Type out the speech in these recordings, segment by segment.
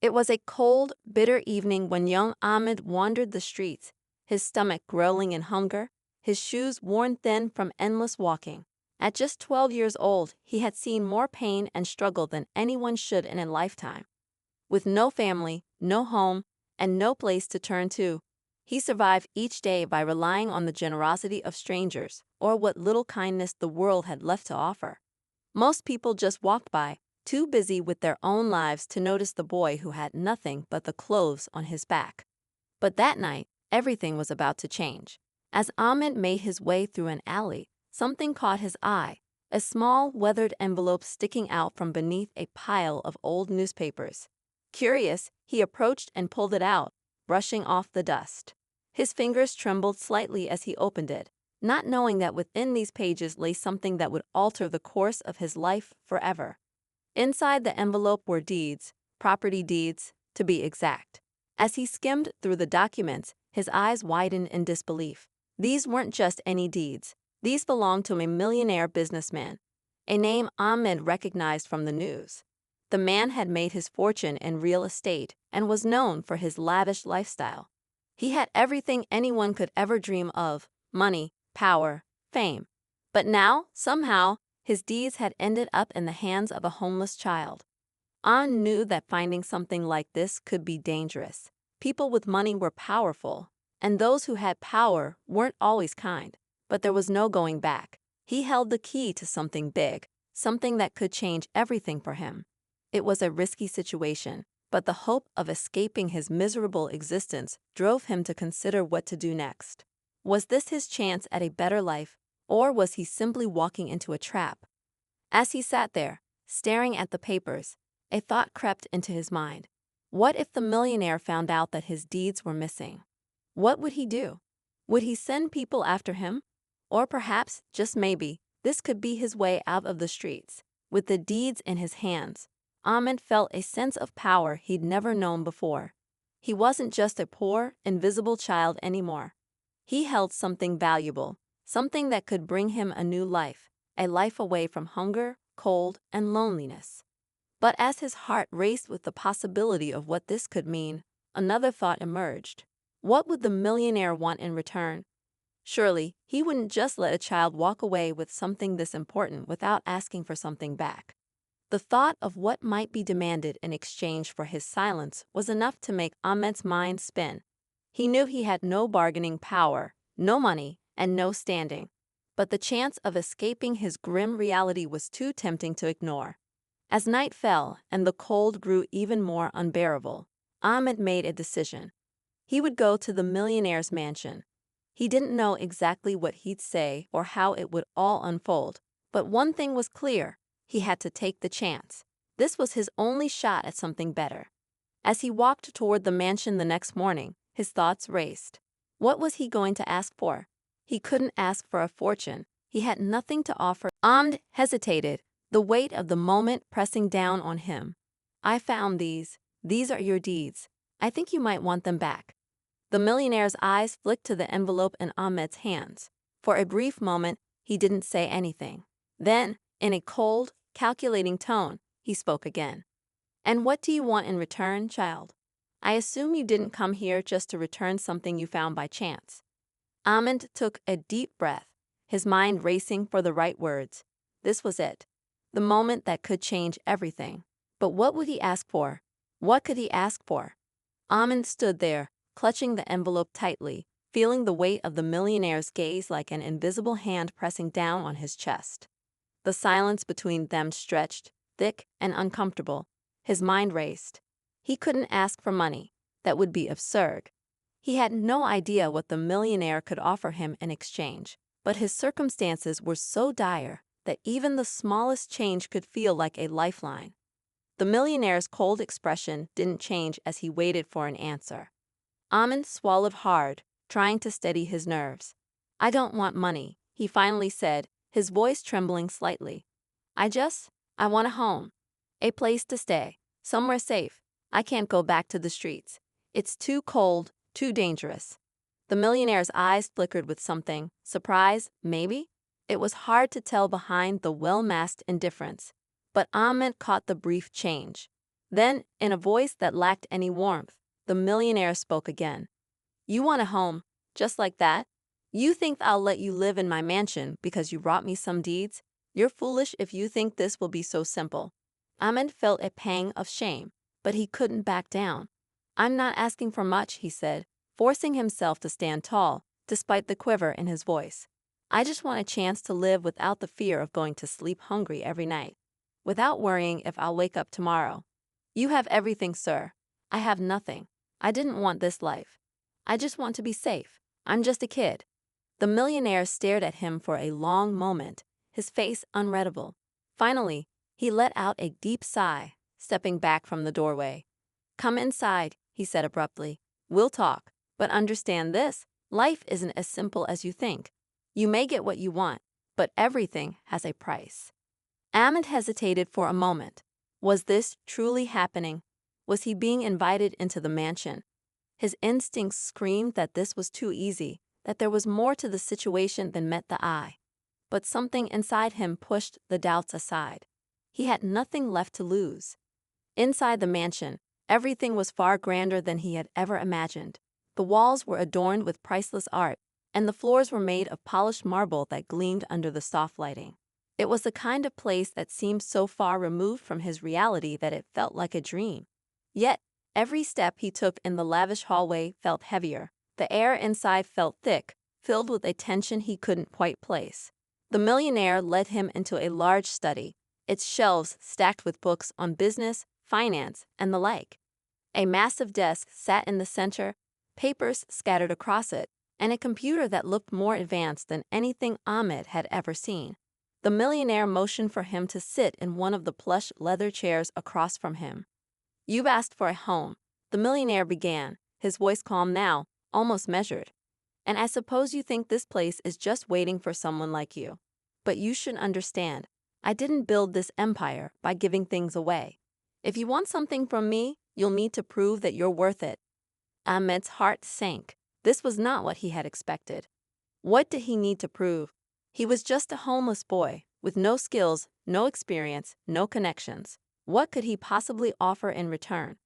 It was a cold, bitter evening when young Ahmed wandered the streets, his stomach growling in hunger, his shoes worn thin from endless walking. At just 12 years old, he had seen more pain and struggle than anyone should in a lifetime. With no family, no home, and no place to turn to, he survived each day by relying on the generosity of strangers or what little kindness the world had left to offer. Most people just walked by, too busy with their own lives to notice the boy who had nothing but the clothes on his back. But that night, everything was about to change. As Ahmed made his way through an alley, something caught his eye, a small, weathered envelope sticking out from beneath a pile of old newspapers. Curious, he approached and pulled it out, brushing off the dust. His fingers trembled slightly as he opened it, not knowing that within these pages lay something that would alter the course of his life forever. Inside the envelope were deeds, property deeds, to be exact. As he skimmed through the documents, his eyes widened in disbelief. These weren't just any deeds. These belonged to a millionaire businessman, a name Ahmed recognized from the news. The man had made his fortune in real estate and was known for his lavish lifestyle. He had everything anyone could ever dream of: money, power, fame. But now, somehow, his deeds had ended up in the hands of a homeless child. Ahmed knew that finding something like this could be dangerous. People with money were powerful, and those who had power weren't always kind. But there was no going back. He held the key to something big, something that could change everything for him. It was a risky situation, but the hope of escaping his miserable existence drove him to consider what to do next. Was this his chance at a better life, or was he simply walking into a trap? As he sat there, staring at the papers, a thought crept into his mind. What if the millionaire found out that his deeds were missing? What would he do? Would he send people after him? Or perhaps, just maybe, this could be his way out of the streets. With the deeds in his hands, Ahmed felt a sense of power he'd never known before. He wasn't just a poor, invisible child anymore. He held something valuable, something that could bring him a new life, a life away from hunger, cold, and loneliness. But as his heart raced with the possibility of what this could mean, another thought emerged. What would the millionaire want in return? Surely, he wouldn't just let a child walk away with something this important without asking for something back. The thought of what might be demanded in exchange for his silence was enough to make Ahmed's mind spin. He knew he had no bargaining power, no money, and no standing. But the chance of escaping his grim reality was too tempting to ignore. As night fell and the cold grew even more unbearable, Ahmed made a decision. He would go to the millionaire's mansion. He didn't know exactly what he'd say or how it would all unfold, but one thing was clear: he had to take the chance. This was his only shot at something better. As he walked toward the mansion the next morning, his thoughts raced. What was he going to ask for? He couldn't ask for a fortune. He had nothing to offer. Ahmed hesitated, the weight of the moment pressing down on him. "I found these. These are your deeds. I think you might want them back." The millionaire's eyes flicked to the envelope in Ahmed's hands. For a brief moment, he didn't say anything. Then, in a cold, calculating tone, he spoke again. "And what do you want in return, child? I assume you didn't come here just to return something you found by chance." Ahmed took a deep breath, his mind racing for the right words. This was it, the moment that could change everything. But what would he ask for? What could he ask for? Ahmed stood there, clutching the envelope tightly, feeling the weight of the millionaire's gaze like an invisible hand pressing down on his chest. The silence between them stretched, thick and uncomfortable. His mind raced. He couldn't ask for money. That would be absurd. He had no idea what the millionaire could offer him in exchange, but his circumstances were so dire that even the smallest change could feel like a lifeline. The millionaire's cold expression didn't change as he waited for an answer. Ahmed swallowed hard, trying to steady his nerves. "I don't want money," he finally said, his voice trembling slightly. I want a home. A place to stay. Somewhere safe. I can't go back to the streets. It's too cold, too dangerous." The millionaire's eyes flickered with something, surprise, maybe? It was hard to tell behind the well-masked indifference. But Ahmed caught the brief change. Then, in a voice that lacked any warmth, the millionaire spoke again. You want a home, just like that? You think I'll let you live in my mansion because you brought me some deeds? You're foolish if you think this will be so simple. Ahmed felt a pang of shame, but he couldn't back down. I'm not asking for much, he said, forcing himself to stand tall, despite the quiver in his voice. I just want a chance to live without the fear of going to sleep hungry every night, without worrying if I'll wake up tomorrow. You have everything, sir. I have nothing. I didn't want this life. I just want to be safe. I'm just a kid. The millionaire stared at him for a long moment, his face unreadable. Finally, he let out a deep sigh, stepping back from the doorway. Come inside, he said abruptly. We'll talk, but understand this, life isn't as simple as you think. You may get what you want, but everything has a price. Ahmed hesitated for a moment. Was this truly happening? Was he being invited into the mansion? His instincts screamed that this was too easy, that there was more to the situation than met the eye. But something inside him pushed the doubts aside. He had nothing left to lose. Inside the mansion, everything was far grander than he had ever imagined. The walls were adorned with priceless art, and the floors were made of polished marble that gleamed under the soft lighting. It was the kind of place that seemed so far removed from his reality that it felt like a dream. Yet, every step he took in the lavish hallway felt heavier. The air inside felt thick, filled with a tension he couldn't quite place. The millionaire led him into a large study, its shelves stacked with books on business, finance, and the like. A massive desk sat in the center, papers scattered across it, and a computer that looked more advanced than anything Ahmed had ever seen. The millionaire motioned for him to sit in one of the plush leather chairs across from him. You've asked for a home, the millionaire began, his voice calm now, almost measured. And I suppose you think this place is just waiting for someone like you. But you should understand, I didn't build this empire by giving things away. If you want something from me, you'll need to prove that you're worth it. Ahmed's heart sank. This was not what he had expected. What did he need to prove? He was just a homeless boy, with no skills, no experience, no connections. What could he possibly offer in return?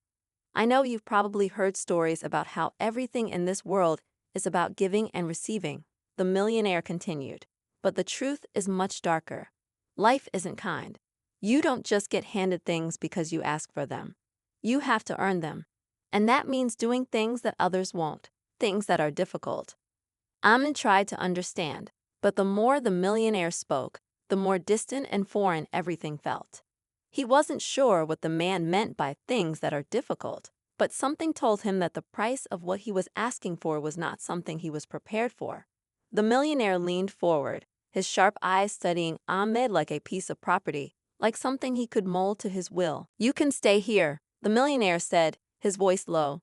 I know you've probably heard stories about how everything in this world is about giving and receiving, the millionaire continued. But the truth is much darker. Life isn't kind. You don't just get handed things because you ask for them. You have to earn them. And that means doing things that others won't, things that are difficult. Ahmed tried to understand, but the more the millionaire spoke, the more distant and foreign everything felt. He wasn't sure what the man meant by things that are difficult, but something told him that the price of what he was asking for was not something he was prepared for. The millionaire leaned forward, his sharp eyes studying Ahmed like a piece of property, like something he could mold to his will. You can stay here, the millionaire said, his voice low.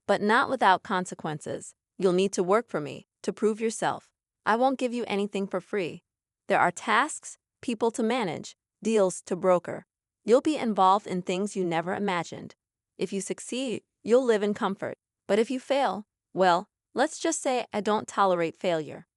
But not without consequences. You'll need to work for me, to prove yourself. I won't give you anything for free. There are tasks, people to manage, deals to broker. You'll be involved in things you never imagined. If you succeed, you'll live in comfort. But if you fail, well, let's just say I don't tolerate failure.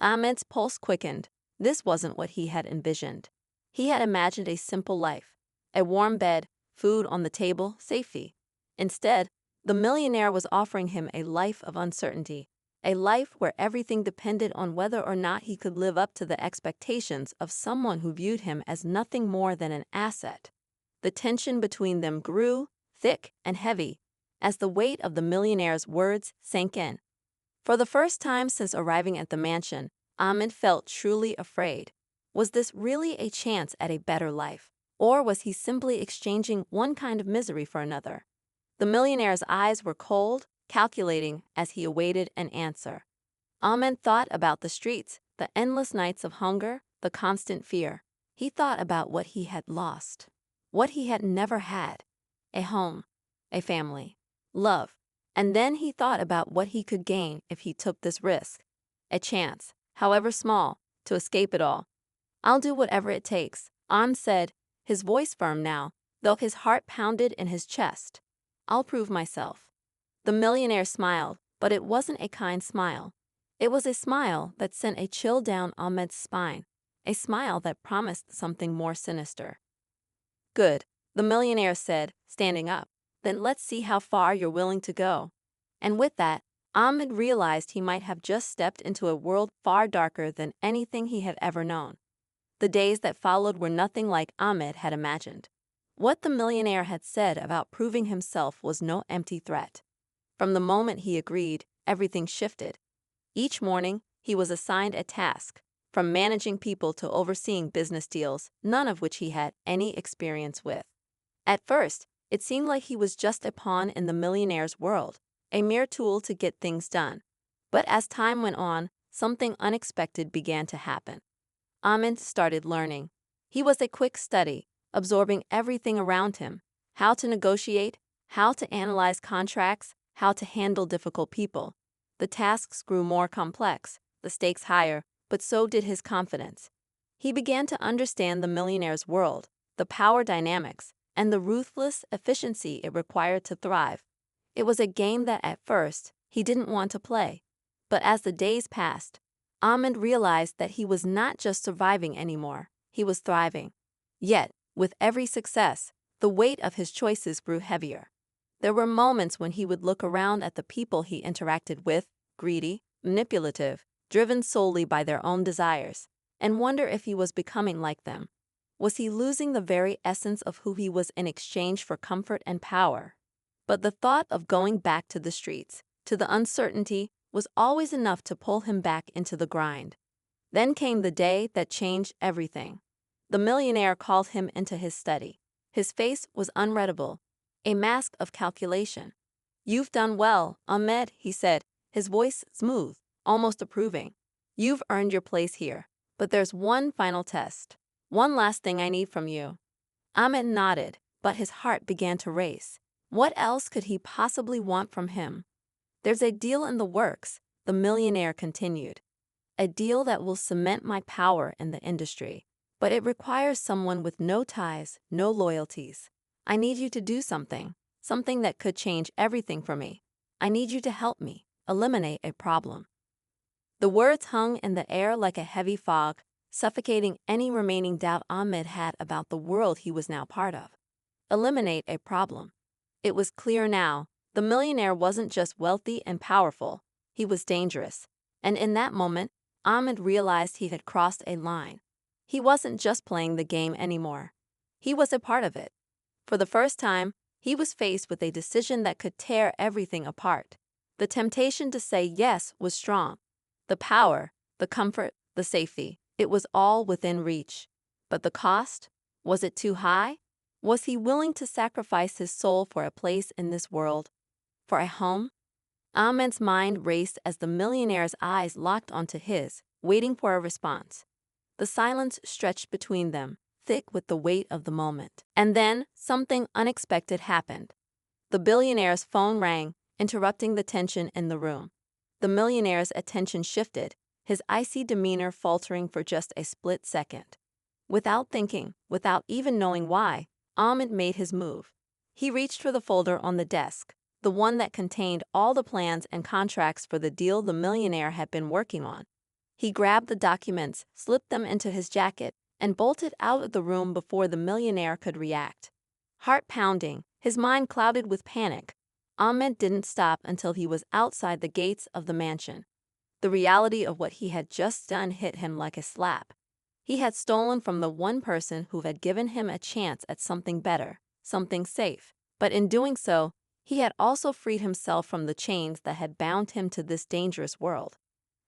Ahmed's pulse quickened. This wasn't what he had envisioned. He had imagined a simple life. A warm bed, food on the table, safety. Instead, the millionaire was offering him a life of uncertainty, a life where everything depended on whether or not he could live up to the expectations of someone who viewed him as nothing more than an asset. The tension between them grew, thick and heavy, as the weight of the millionaire's words sank in. For the first time since arriving at the mansion, Ahmed felt truly afraid. Was this really a chance at a better life, or was he simply exchanging one kind of misery for another? The millionaire's eyes were cold, calculating as he awaited an answer. Ahmed thought about the streets, the endless nights of hunger, the constant fear. He thought about what he had lost, what he had never had: a home, a family, love. And then he thought about what he could gain if he took this risk, a chance, however small, to escape it all. I'll do whatever it takes, Ahmed said, his voice firm now, though his heart pounded in his chest. I'll prove myself. The millionaire smiled, but it wasn't a kind smile. It was a smile that sent a chill down Ahmed's spine, a smile that promised something more sinister. Good, The millionaire said, standing up. Then let's see how far you're willing to go. And with that, Ahmed realized he might have just stepped into a world far darker than anything he had ever known. The days that followed were nothing like Ahmed had imagined. What the millionaire had said about proving himself was no empty threat. From the moment he agreed, everything shifted. Each morning, he was assigned a task, from managing people to overseeing business deals, none of which he had any experience with. At first, it seemed like he was just a pawn in the millionaire's world, a mere tool to get things done. But as time went on, something unexpected began to happen. Ahmed started learning. He was a quick study, absorbing everything around him: how to negotiate, how to analyze contracts, how to handle difficult people. The tasks grew more complex, the stakes higher, but so did his confidence. He began to understand the millionaire's world, the power dynamics, and the ruthless efficiency it required to thrive. It was a game that at first he didn't want to play. But as the days passed, Ahmed realized that he was not just surviving anymore, he was thriving. Yet, with every success, the weight of his choices grew heavier. There were moments when he would look around at the people he interacted with, greedy, manipulative, driven solely by their own desires, and wonder if he was becoming like them. Was he losing the very essence of who he was in exchange for comfort and power? But the thought of going back to the streets, to the uncertainty, was always enough to pull him back into the grind. Then came the day that changed everything. The millionaire called him into his study. His face was unreadable, a mask of calculation. "You've done well, Ahmed," he said, his voice smooth, almost approving. "You've earned your place here. But there's one final test. One last thing I need from you." Ahmed nodded, but his heart began to race. What else could he possibly want from him? "There's a deal in the works," the millionaire continued. "A deal that will cement my power in the industry. But it requires someone with no ties, no loyalties. I need you to do something that could change everything for me. I need you to help me eliminate a problem." The words hung in the air like a heavy fog, suffocating any remaining doubt Ahmed had about the world he was now part of. Eliminate a problem. It was clear now. The millionaire wasn't just wealthy and powerful, he was dangerous. And in that moment, Ahmed realized he had crossed a line. He wasn't just playing the game anymore. He was a part of it. For the first time, he was faced with a decision that could tear everything apart. The temptation to say yes was strong. The power, the comfort, the safety, it was all within reach. But the cost? Was it too high? Was he willing to sacrifice his soul for a place in this world? For a home? Ahmed's mind raced as the millionaire's eyes locked onto his, waiting for a response. The silence stretched between them, thick with the weight of the moment. And then, something unexpected happened. The billionaire's phone rang, interrupting the tension in the room. The millionaire's attention shifted, his icy demeanor faltering for just a split second. Without thinking, without even knowing why, Ahmed made his move. He reached for the folder on the desk, the one that contained all the plans and contracts for the deal the millionaire had been working on. He grabbed the documents, slipped them into his jacket, and bolted out of the room before the millionaire could react. Heart pounding, his mind clouded with panic, Ahmed didn't stop until he was outside the gates of the mansion. The reality of what he had just done hit him like a slap. He had stolen from the one person who had given him a chance at something better, something safe. But in doing so, he had also freed himself from the chains that had bound him to this dangerous world.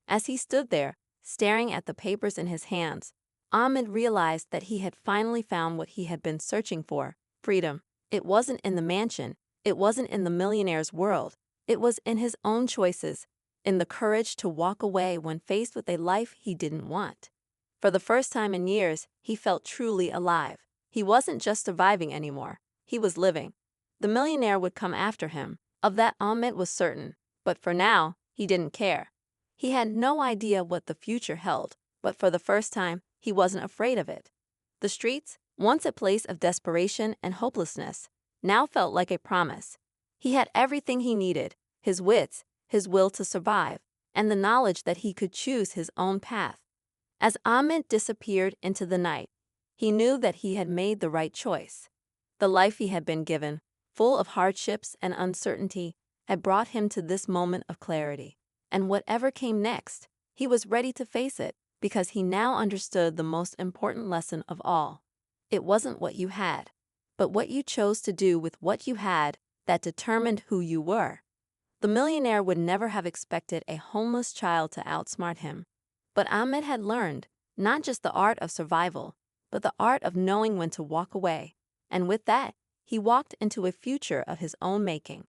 As he stood there, staring at the papers in his hands, Ahmed realized that he had finally found what he had been searching for: freedom. It wasn't in the mansion, it wasn't in the millionaire's world, it was in his own choices, in the courage to walk away when faced with a life he didn't want. For the first time in years, he felt truly alive. He wasn't just surviving anymore, he was living. The millionaire would come after him, of that Ahmed was certain, but for now, he didn't care. He had no idea what the future held, but for the first time, he wasn't afraid of it. The streets, once a place of desperation and hopelessness, now felt like a promise. He had everything he needed: his wits, his will to survive, and the knowledge that he could choose his own path. As Ahmed disappeared into the night, he knew that he had made the right choice. The life he had been given, full of hardships and uncertainty, had brought him to this moment of clarity. And whatever came next, he was ready to face it, because he now understood the most important lesson of all. It wasn't what you had, but what you chose to do with what you had that determined who you were. The millionaire would never have expected a homeless child to outsmart him. But Ahmed had learned not just the art of survival, but the art of knowing when to walk away. And with that, he walked into a future of his own making.